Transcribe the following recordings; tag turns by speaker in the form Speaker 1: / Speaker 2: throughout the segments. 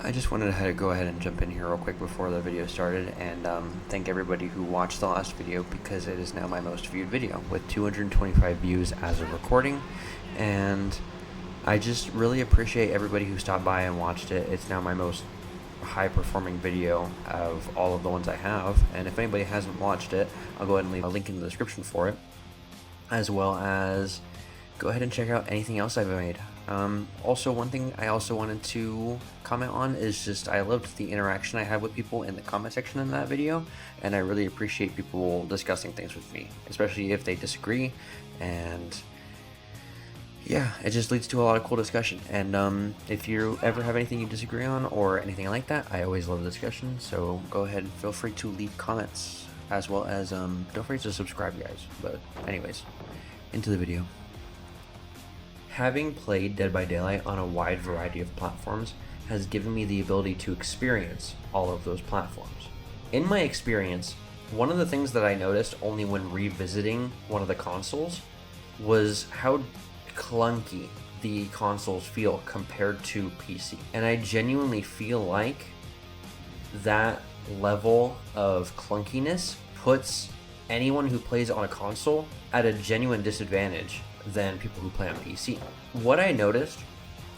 Speaker 1: I just wanted to go ahead and jump in here real quick before the video started and thank everybody who watched the last video, because it is now my most viewed video with 225 views as of recording, and I just really appreciate everybody who stopped by and watched it. It's now my most high performing video of all of the ones I have, and if anybody hasn't watched it, I'll go ahead and leave a link in the description for it, as well as go ahead and check out anything else I've made. Also, one thing I also wanted to comment on is just I loved the interaction I had with people in the comment section in that video, and I really appreciate people discussing things with me, especially if they disagree, and yeah, it just leads to a lot of cool discussion. And if you ever have anything you disagree on or anything like that, I always love discussion, so go ahead and feel free to leave comments, as well as don't forget to subscribe, guys. But anyways, into the video. Having played Dead by Daylight on a wide variety of platforms has given me the ability to experience all of those platforms. In my experience, one of the things that I noticed only when revisiting one of the consoles was how clunky the consoles feel compared to PC. And I genuinely feel like that level of clunkiness puts anyone who plays on a console at a genuine disadvantage than people who play on PC. What I noticed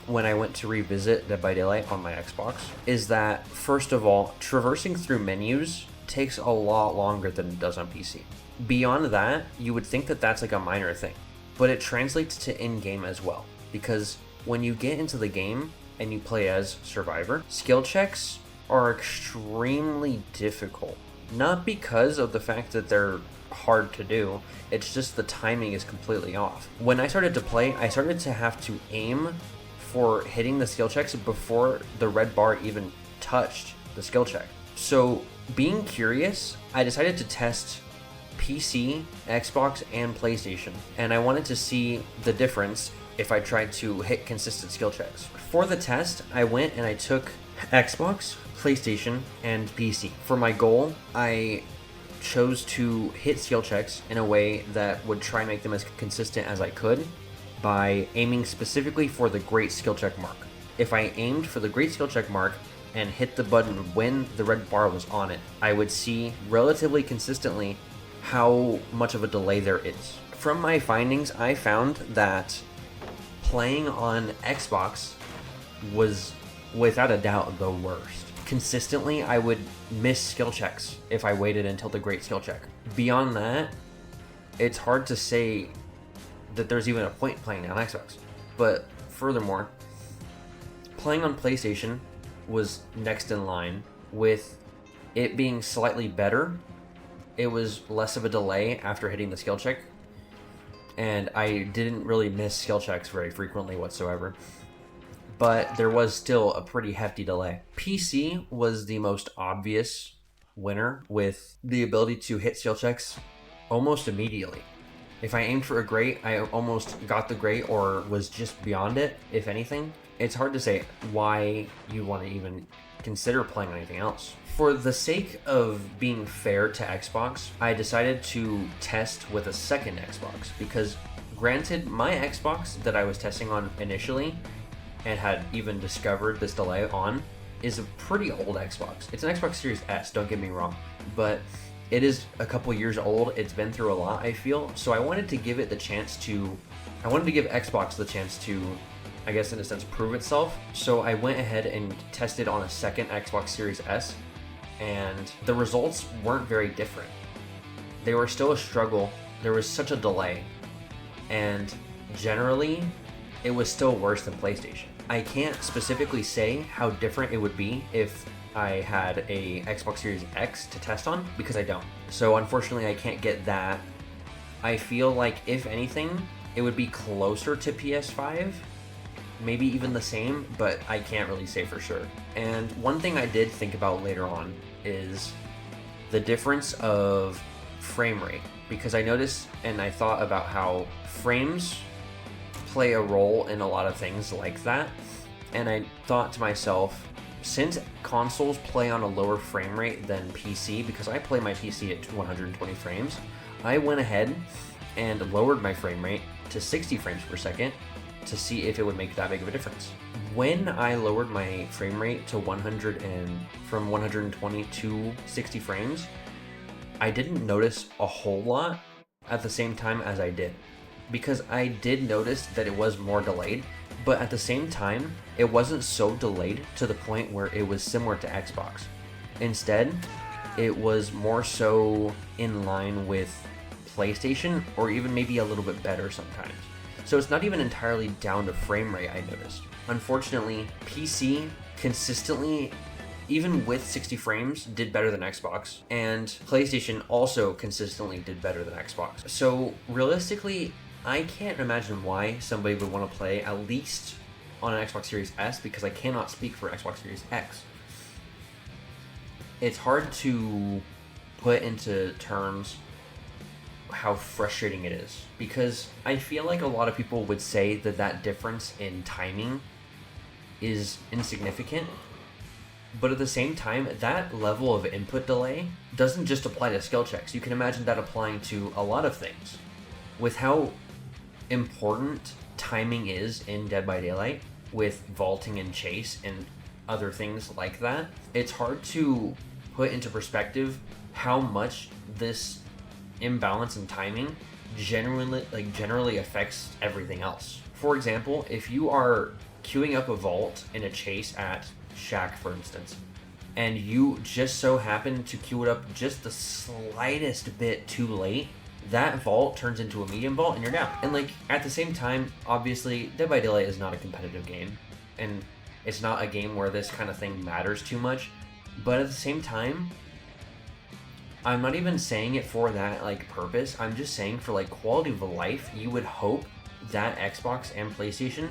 Speaker 1: when I went to revisit Dead by Daylight on my Xbox is that, first of all, traversing through menus takes a lot longer than it does on PC. Beyond that, you would think that that's like a minor thing, but it translates to in-game as well, because when you get into the game and you play as Survivor, skill checks are extremely difficult. Not because of the fact that they're hard to do, it's just the timing is completely off. When I started to play, I started to have to aim for hitting the skill checks before the red bar even touched the skill check. So being curious, I decided to test PC, Xbox, and PlayStation, and I wanted to see the difference if I tried to hit consistent skill checks. For the test, I went and I took Xbox, PlayStation, and PC. For my goal, I chose to hit skill checks in a way that would try and make them as consistent as I could by aiming specifically for the great skill check mark. If I aimed for the great skill check mark and hit the button when the red bar was on it, I would see relatively consistently how much of a delay there is. From my findings, I found that playing on Xbox was without a doubt the worst. Consistently, I would miss skill checks if I waited until the great skill check. Beyond that, it's hard to say that there's even a point playing on Xbox. But furthermore, playing on PlayStation was next in line, with it being slightly better. It was less of a delay after hitting the skill check, and I didn't really miss skill checks very frequently whatsoever. But there was still a pretty hefty delay. PC was the most obvious winner, with the ability to hit skill checks almost immediately. If I aimed for a great, I almost got the great or was just beyond it, if anything. It's hard to say why you want to even consider playing anything else. For the sake of being fair to Xbox, I decided to test with a second Xbox, because granted, my Xbox that I was testing on initially and had even discovered this delay on is a pretty old Xbox. It's an Xbox Series S, don't get me wrong, but it is a couple years old. It's been through a lot, I feel, so I wanted to give Xbox the chance to, I guess in a sense, prove itself. So I went ahead and tested on a second Xbox Series S, and the results weren't very different. They were still a struggle. There was such a delay, and generally, it was still worse than PlayStation. I can't specifically say how different it would be if I had a Xbox Series X to test on, because I don't. So unfortunately, I can't get that. I feel like, if anything, it would be closer to PS5, maybe even the same, but I can't really say for sure. And one thing I did think about later on is the difference of frame rate, because I noticed and I thought about how frames play a role in a lot of things like that, and I thought to myself, since consoles play on a lower frame rate than PC, because I play my PC at 120 frames, I went ahead and lowered my frame rate to 60 frames per second to see if it would make that big of a difference. When I lowered my frame rate to from 120 to 60 frames, I didn't notice a whole lot at the same time as I did, because I did notice that it was more delayed, but at the same time, it wasn't so delayed to the point where it was similar to Xbox. Instead, it was more so in line with PlayStation, or even maybe a little bit better sometimes. So it's not even entirely down to frame rate, I noticed. Unfortunately, PC consistently, even with 60 frames, did better than Xbox, and PlayStation also consistently did better than Xbox. So realistically, I can't imagine why somebody would want to play at least on an Xbox Series S, because I cannot speak for Xbox Series X. It's hard to put into terms how frustrating it is, because I feel like a lot of people would say that that difference in timing is insignificant, but at the same time, that level of input delay doesn't just apply to skill checks. You can imagine that applying to a lot of things. With how important timing is in Dead by Daylight, with vaulting and chase and other things like that, it's hard to put into perspective how much this imbalance in timing generally affects everything else. For example, if you are queuing up a vault in a chase at Shack, for instance, and you just so happen to queue it up just the slightest bit too late, that vault turns into a medium vault and you're down. And like, at the same time, obviously Dead by Daylight is not a competitive game, and it's not a game where this kind of thing matters too much, but at the same time, I'm not even saying it for that like purpose. I'm just saying for like quality of life, you would hope that Xbox and PlayStation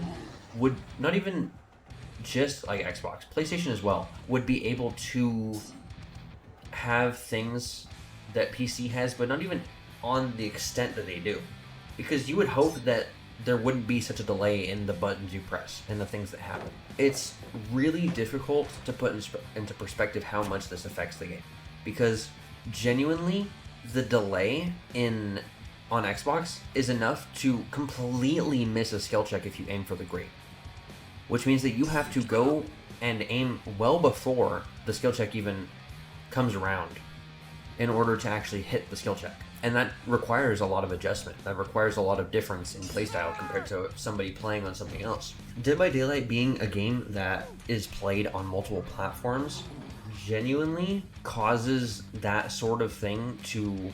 Speaker 1: would, not even just like Xbox, PlayStation as well, would be able to have things that PC has, but not even on the extent that they do. Because you would hope that there wouldn't be such a delay in the buttons you press and the things that happen. It's really difficult to put into perspective how much this affects the game, because genuinely the delay on Xbox is enough to completely miss a skill check if you aim for the grate, which means that you have to go and aim well before the skill check even comes around in order to actually hit the skill check. And that requires a lot of adjustment. That requires a lot of difference in playstyle compared to somebody playing on something else. Dead by Daylight being a game that is played on multiple platforms genuinely causes that sort of thing to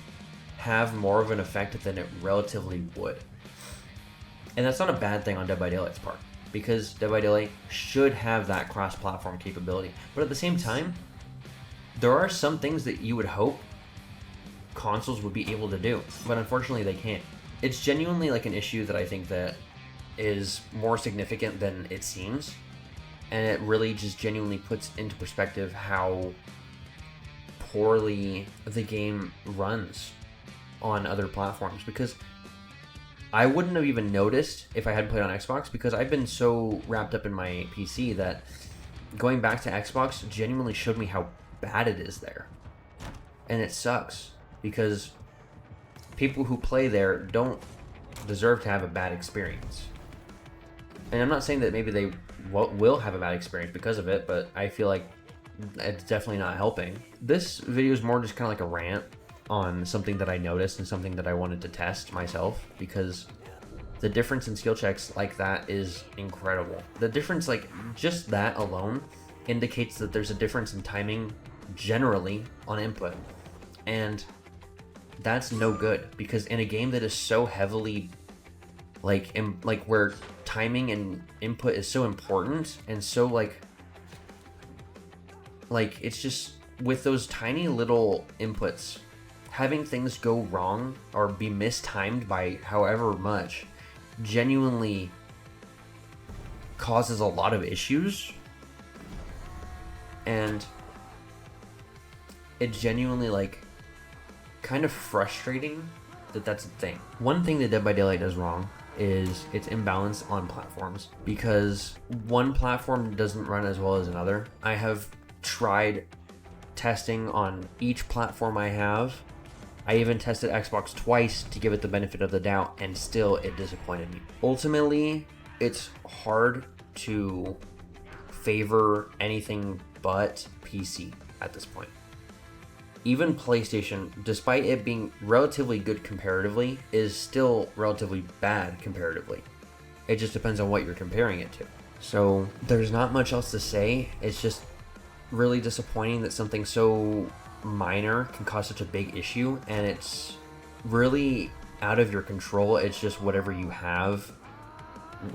Speaker 1: have more of an effect than it relatively would. And that's not a bad thing on Dead by Daylight's part, because Dead by Daylight should have that cross-platform capability. But at the same time, there are some things that you would hope consoles would be able to do, but unfortunately they can't. It's genuinely like an issue that I think that is more significant than it seems, and it really just genuinely puts into perspective how poorly the game runs on other platforms, because I wouldn't have even noticed if I hadn't played on Xbox, because I've been so wrapped up in my PC that going back to Xbox genuinely showed me how bad it is there. And it sucks, because people who play there don't deserve to have a bad experience. And I'm not saying that maybe they will have a bad experience because of it, but I feel like it's definitely not helping. This video is more just kind of like a rant on something that I noticed and something that I wanted to test myself, because the difference in skill checks like that is incredible. The difference, like just that alone, indicates that there's a difference in timing generally on input. And that's no good, because in a game that is so heavily like where timing and input is so important, and so like it's just with those tiny little inputs, having things go wrong or be mistimed by however much genuinely causes a lot of issues. And it genuinely like kind of frustrating that that's a thing. One thing that Dead by Daylight does wrong is its imbalance on platforms, because one platform doesn't run as well as another. I have tried testing on each platform I have. I even tested Xbox twice to give it the benefit of the doubt, and still it disappointed me. Ultimately, it's hard to favor anything but PC at this point. Even PlayStation, despite it being relatively good comparatively, is still relatively bad comparatively. It just depends on what you're comparing it to. So there's not much else to say. It's just really disappointing that something so minor can cause such a big issue, and it's really out of your control. It's just whatever you have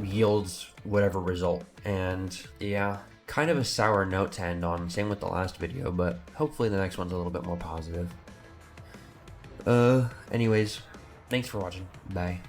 Speaker 1: yields whatever result. And yeah, kind of a sour note to end on, same with the last video, but hopefully the next one's a little bit more positive. Anyways, thanks for watching. Bye.